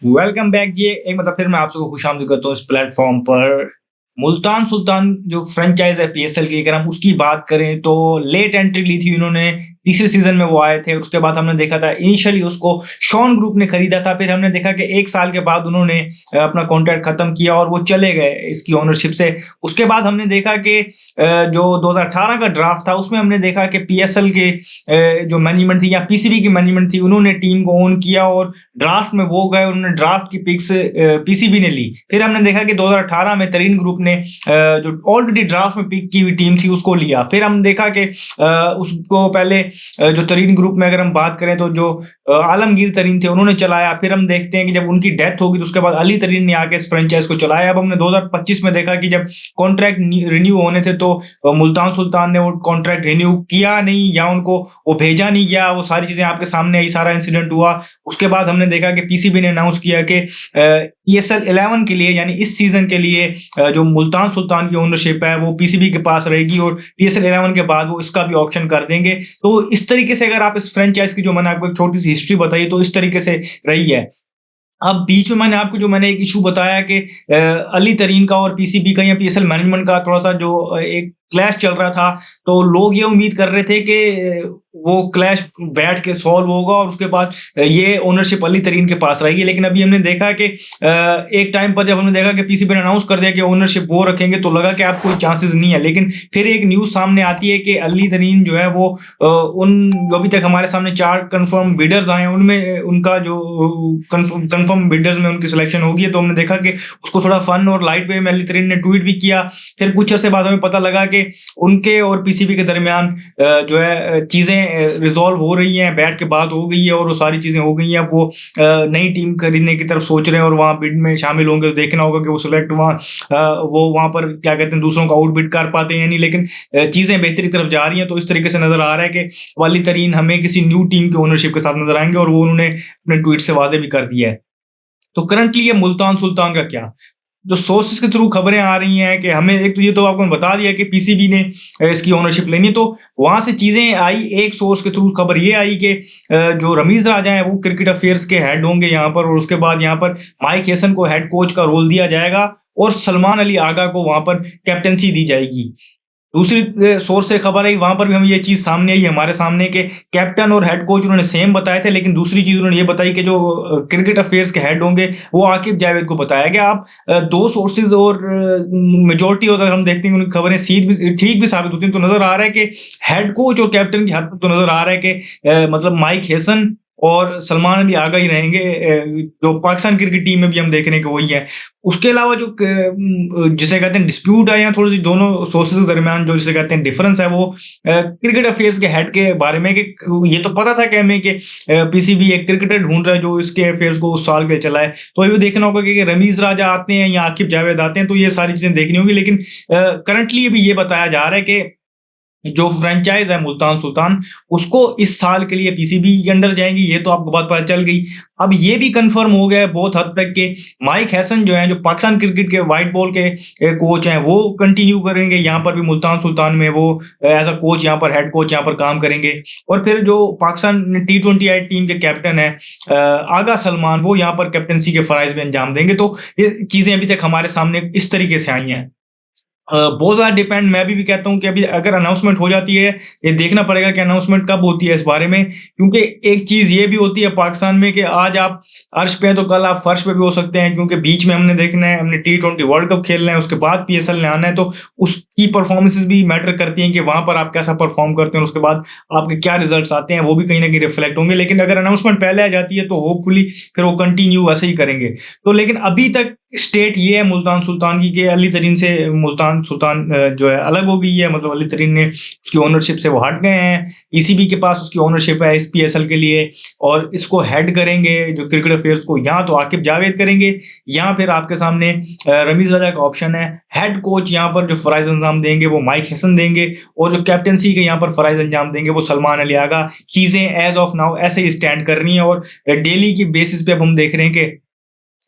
Welcome back जी। एक मतलब फिर मैं आप सबको खुशामदीद करता हूँ इस प्लेटफॉर्म पर। मुल्तान सुल्तान जो फ्रेंचाइज है पीएसएल की, अगर हम उसकी बात करें तो लेट एंट्री ली थी उन्होंने। तीसरे सीजन में वो आए थे। उसके बाद हमने देखा था इनिशियली उसको शॉन ग्रुप ने खरीदा था। फिर हमने देखा कि 1 साल के बाद उन्होंने अपना कॉन्ट्रैक्ट खत्म किया और वो चले गए इसकी ओनरशिप से। उसके बाद हमने देखा कि जो 2018 का ड्राफ्ट था उसमें हमने देखा कि पीएसएल के जो मैनेजमेंट थी या पीसीबी की मैनेजमेंट थी, उन्होंने टीम को ओन किया और ड्राफ्ट में वो गए, उन्होंने ड्राफ्ट की पिक्स पीसीबी ने ली। फिर हमने देखा कि 2018 में तरीन ग्रुप ने जो ऑलरेडी ड्राफ्ट में पिक की हुई टीम थी उसको लिया। फिर हम देखा कि उसको पहले जो तरीन ग्रुप में अगर हम बात करें तो जो आलमगीर तरीन थे उन्होंने चलाया। फिर हम देखते हैं कि जब उनकी डेथ होगी तो उसके बाद अली तरीन ने आके इस फ्रेंचाइज को चलाया। अब हमने 2025 में देखा कि जब कॉन्ट्रैक्ट रिन्यू होने थे तो मुल्तान सुल्तान ने वो कॉन्ट्रैक्ट रिन्यू किया नहीं या उनको वो भेजा नहीं गया। वो सारी चीजें आपके सामने आई, सारा इंसिडेंट हुआ। उसके बाद हमने देखा कि पीसीबी ने अनाउंस किया कि ईएसएल 11 के लिए यानी इस सीजन के लिए जो मुल्तान सुल्तान की ओनरशिप है वो पीसीबी के पास रहेगी और ईएसएल 11 के बाद वो इसका भी ऑक्शन कर देंगे। तो इस तरीके से अगर आप इस फ्रेंचाइज की जो मैंने आपको एक छोटी सी हिस्ट्री बताई तो इस तरीके से रही है। अब बीच में मैंने एक इशू बताया कि अली तरीन का और पीसीबी का या पीएसएल मैनेजमेंट का थोड़ा सा जो एक क्लैश चल रहा था, तो लोग ये उम्मीद कर रहे थे कि वो क्लैश बैठ के सॉल्व होगा और उसके बाद ये ओनरशिप अली तरीन के पास रहेगी। लेकिन अभी हमने देखा कि एक टाइम पर जब हमने देखा कि पीसीबी ने अनाउंस कर दिया कि ओनरशिप वो रखेंगे तो लगा कि आप कोई चांसेस नहीं है। लेकिन फिर एक न्यूज सामने आती है कि अली तरीन जो है वो उन जो अभी तक हमारे सामने 4 कंफर्म बिडर्स आए हैं उनमें उनका जो कंफर्म बिडर्स में उनकी सिलेक्शन होगी। तो हमने देखा कि उसको थोड़ा फन और लाइट वे में अली तरीन ने ट्वीट भी किया। फिर कुछ अर्से बाद हमें पता लगा कि उनके और पीसीबी के दरमियान जो है चीजें रिजॉल्व हो रही हैं, बैठ के बात हो गई है और वो सारी चीजें हो गई हैं। वो नई टीम खरीदने की तरफ सोच रहे हैं और वहां बिड में शामिल होंगे। तो देखना होगा कि वो सिलेक्ट वो वहां पर क्या कहते हैं दूसरों को आउट बिड कर पाते हैं नहीं। लेकिन चीजें बेहतरी की तरफ जा रही हैं। तो इस तरीके से नजर आ रहा है कि वाली तरीन हमें किसी न्यू टीम की ओनरशिप के साथ नजर आएंगे और वो उन्होंने अपने ट्वीट से वादे भी कर दिया है। तो करंटली ये मुल्तान सुल्तान का क्या, जो सोर्सेस के थ्रू खबरें आ रही हैं कि हमें एक तो ये तो आपको बता दिया कि पीसीबी ने इसकी ओनरशिप लेनी है। तो वहां से चीजें आई, एक सोर्स के थ्रू खबर ये आई कि जो रमीज राजा हैं वो क्रिकेट अफेयर्स के हेड होंगे यहाँ पर और उसके बाद यहाँ पर माइक हेसन को हेड कोच का रोल दिया जाएगा और सलमान अली आगा को वहां पर कैप्टनसी दी जाएगी। दूसरी सोर्स से खबर आई, वहां पर भी हमें ये चीज सामने आई हमारे सामने के कैप्टन और हेड कोच उन्होंने सेम बताए थे। लेकिन दूसरी चीज उन्होंने ये बताई कि जो क्रिकेट अफेयर्स के हेड होंगे वो आकिब जावेद को बताया गया। आप दो सोर्सेज और मेजोरिटी अगर हम देखते हैं उनकी खबरें ठीक भी साबित होती हैं तो नजर आ रहा है कि हेड कोच और कैप्टन की हद तक तो नजर आ रहा है कि मतलब माइक हेसन और सलमान अली आगा ही रहेंगे। जो पाकिस्तान क्रिकेट टीम में भी हम देख रहे हैं कि वही है। उसके अलावा जो जिसे कहते हैं डिस्प्यूट है या थोड़ी सी दोनों सोर्सेज के दरमियान जो जिसे कहते हैं डिफरेंस है वो क्रिकेट अफेयर्स के हेड के बारे में कि ये तो पता था कि हमें कि पीसीबी एक क्रिकेटर ढूंढ रहा है जो इसके अफेयर्स को उस साल के चलाए। तो ये देखना होगा कि रमीज राजा आते हैं या आकिब जावेद आते हैं तो ये सारी चीजें देखनी होगी। लेकिन करंटली अभी ये बताया जा रहा है कि जो फ्रेंचाइज है मुल्तान सुल्तान उसको इस साल के लिए पीसीबी के अंडर जाएंगी। ये तो आपको बात पता चल गई। अब ये भी कंफर्म हो गया है बहुत हद तक कि माइक हैसन जो है जो पाकिस्तान क्रिकेट के वाइट बॉल के कोच हैं वो कंटिन्यू करेंगे यहाँ पर भी मुल्तान सुल्तान में। वो एज अ कोच यहाँ पर हेड कोच यहाँ पर काम करेंगे। और फिर जो पाकिस्तान T20 टीम के कैप्टन है आगा सलमान वो यहाँ पर कैप्टनसी के फराइज में अंजाम देंगे। तो ये चीजें अभी तक हमारे सामने इस तरीके से आई हैं। बहुत ज़्यादा डिपेंड मैं भी कहता हूँ कि अभी अगर अनाउंसमेंट हो जाती है, ये देखना पड़ेगा कि अनाउंसमेंट कब होती है इस बारे में। क्योंकि एक चीज़ ये भी होती है पाकिस्तान में कि आज आप अर्श पे हैं तो कल आप फर्श पे भी हो सकते हैं। क्योंकि बीच में हमने देखना है, हमने T20 वर्ल्ड कप खेलना है, उसके बाद पीएसएल ने आना है। तो उसकी परफॉर्मेंसेज भी मैटर करती हैं कि वहां पर आप कैसा परफॉर्म करते हैं, उसके बाद आपके क्या रिजल्ट आते हैं, वो भी कहीं ना कहीं रिफ्लेक्ट होंगे। लेकिन अगर अनाउंसमेंट पहले आ जाती है तो होपफुली फिर वो कंटिन्यू वैसे ही करेंगे। तो लेकिन अभी तक स्टेट ये है मुल्तान सुल्तान की कि अली तरीन से मुल्तान सुल्तान जो है अलग हो गई है। मतलब अली तरीन ने उसकी ओनरशिप से वो हट गए हैं। ईसीबी के पास उसकी ओनरशिप है इस पीएसएल के लिए और इसको हेड करेंगे जो क्रिकेट अफेयर्स को या तो आकिब जावेद करेंगे या फिर आपके सामने रमीज राजा का ऑप्शन है। हेड कोच यहाँ पर जो फराइज अंजाम देंगे वो माइक हसन देंगे और जो कैप्टनसी के यहाँ पर फराइज अंजाम देंगे वो सलमान अली आगा। चीजें एज ऑफ नाउ ऐसे ही स्टैंड कर रही हैं और डेली की बेसिस पे अब हम देख रहे हैं कि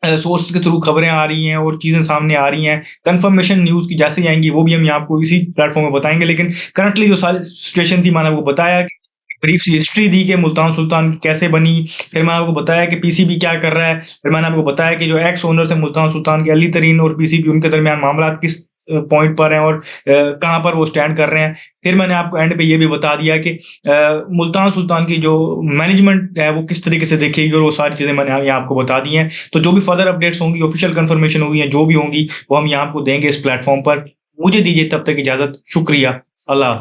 सोर्स के थ्रू खबरें आ रही हैं और चीज़ें सामने आ रही हैं। कन्फर्मेशन न्यूज़ की जैसे ही आएँगी वो भी हम यहाँ आपको इसी प्लेटफ़ॉर्म पे बताएँगे। लेकिन करंटली जो सारी सिचुएशन थी मैंने आपको बताया कि ब्रीफ सी हिस्ट्री दी कि मुल्तान सुल्तान कैसे बनी। फिर मैंने आपको बताया कि पीसीबी क्या कर रहा है। फिर मैंने आपको बताया कि जो एक्स ओनर थे मुल्तान सुल्तान के अली तरीन और पीसीबी उनके दरमियान मामला किस पॉइंट पर हैं और कहाँ पर वो स्टैंड कर रहे हैं। फिर मैंने आपको एंड पे ये भी बता दिया कि मुल्तान सुल्तान की जो मैनेजमेंट है वो किस तरीके से देखेगी और वो सारी चीज़ें मैंने यहाँ आपको बता दी हैं। तो जो भी फर्दर अपडेट्स होंगी, ऑफिशियल कंफर्मेशन होगी या जो भी होंगी, वो हम यहाँ आपको देंगे इस प्लेटफ़ॉर्म पर। मुझे दीजिए तब तक इजाज़त। शुक्रिया। अल्लाह हाफ़िज़।